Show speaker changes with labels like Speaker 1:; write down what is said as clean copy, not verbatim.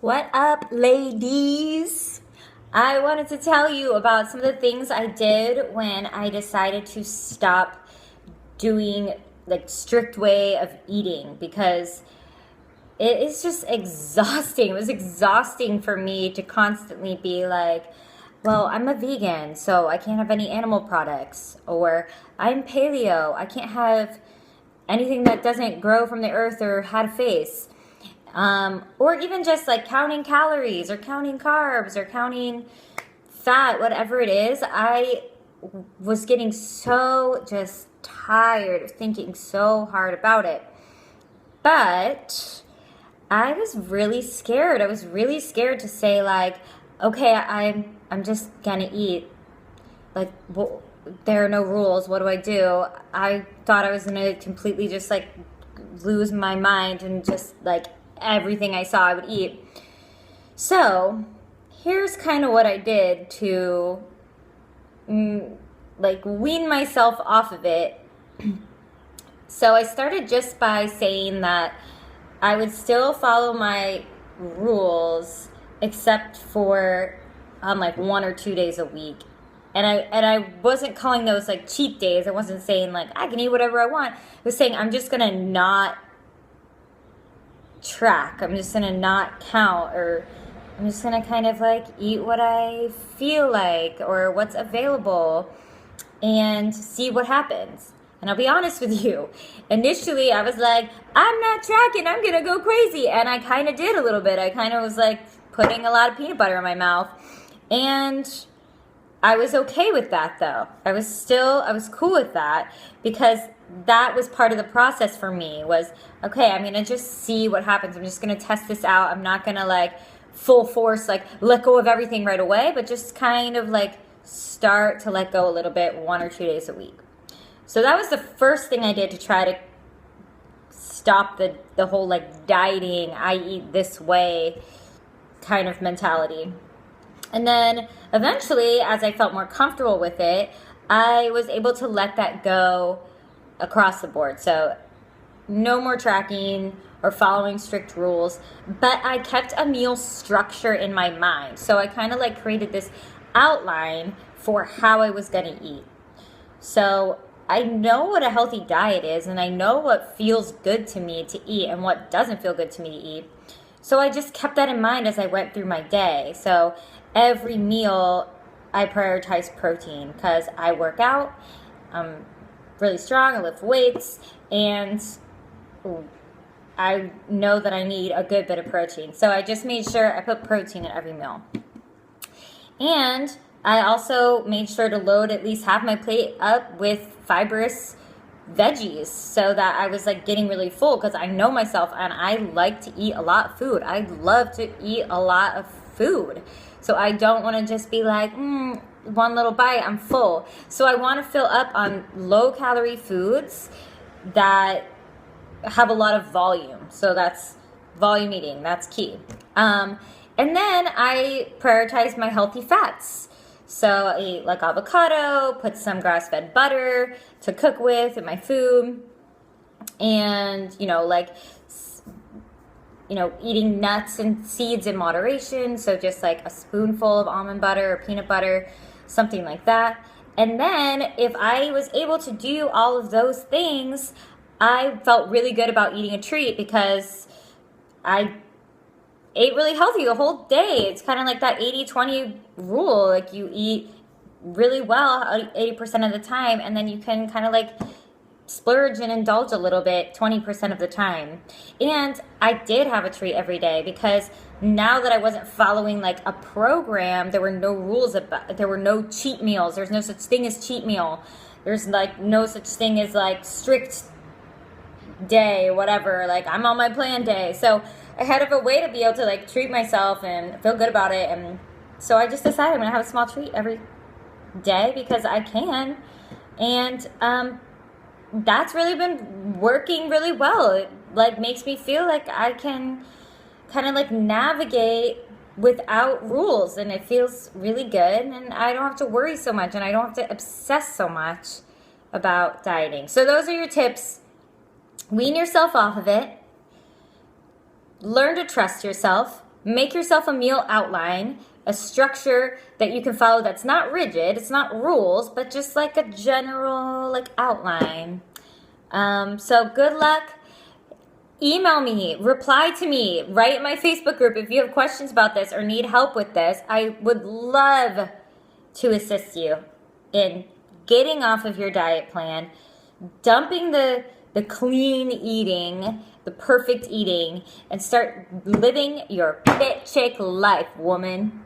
Speaker 1: What up, ladies? I wanted to tell you about some of the things I did when I decided to stop doing like strict way of eating because it is just exhausting. It was exhausting for me to constantly be like, well, I'm a vegan, so I can't have any animal products, or I'm paleo, I can't have anything that doesn't grow from the earth or had a face. Or even just like counting calories or counting carbs or counting fat, whatever it is. I was getting so just tired of thinking so hard about it. But I was really scared. I was really scared to say like, okay, I'm just gonna eat. Like, well, there are no rules. What do I do? I thought I was gonna completely just like lose my mind and just like everything I saw I would eat. So here's kind of what I did to like wean myself off of it. So I started just by saying that I would still follow my rules except for on like 1 or 2 days a week. And I wasn't calling those like cheat days. I wasn't saying like I can eat whatever I want. I was saying I'm just gonna not track. I'm just gonna not count, or I'm just gonna kind of like eat what I feel like or what's available and see what happens. And I'll be honest with you, initially I was like, I'm not tracking, I'm gonna go crazy. And I kind of did a little bit. I kind of was like putting a lot of peanut butter in my mouth. And I was okay with that though. I was cool with that because that was part of the process for me was, okay, I'm going to just see what happens. I'm just going to test this out. I'm not going to like full force, like let go of everything right away, but just kind of like start to let go a little bit 1 or 2 days a week. So that was the first thing I did to try to stop the whole like dieting, I eat this way kind of mentality. And then eventually, as I felt more comfortable with it, I was able to let that go across the board. So no more tracking or following strict rules, but I kept a meal structure in my mind. So I kind of like created this outline for how I was going to eat. So I know what a healthy diet is, and I know what feels good to me to eat and what doesn't feel good to me to eat. So I just kept that in mind as I went through my day. So every meal I prioritize protein because I work out, I'm really strong, I lift weights, and I know that I need a good bit of protein. So I just made sure I put protein in every meal. And I also made sure to load at least half my plate up with fibrous veggies so that I was like getting really full because I know myself and I like to eat a lot of food. I love to eat a lot of food. So I don't want to just be like, one little bite, I'm full. So I want to fill up on low calorie foods that have a lot of volume. So that's volume eating. That's key. And then I prioritize my healthy fats. So I eat like avocado, put some grass-fed butter to cook with in my food. And, eating nuts and seeds in moderation. So just like a spoonful of almond butter or peanut butter, something like that. And then if I was able to do all of those things, I felt really good about eating a treat because I ate really healthy the whole day. It's kind of like that 80-20 rule. Like you eat really well 80% of the time, and then you can kind of like splurge and indulge a little bit 20% of the time. And I did have a treat every day because now that I wasn't following like a program, there were no rules about, there were no cheat meals. There's no such thing as cheat meal. There's like no such thing as like strict day, whatever, like I'm on my plan day. So I had a way to be able to like treat myself and feel good about it. And so I just decided I'm gonna have a small treat every day because I can. And that's really been working really well. It like makes me feel like I can kind of like navigate without rules, and it feels really good, and I don't have to worry so much, and I don't have to obsess so much about dieting. So those are your tips. Wean yourself off of it. Learn to trust yourself. Make yourself a meal outline, a structure that you can follow that's not rigid, it's not rules, but just like a general like outline. So good luck. Email me, reply to me, write in my Facebook group if you have questions about this or need help with this. I would love to assist you in getting off of your diet plan, dumping the clean eating, the perfect eating, and start living your fit chick life, woman.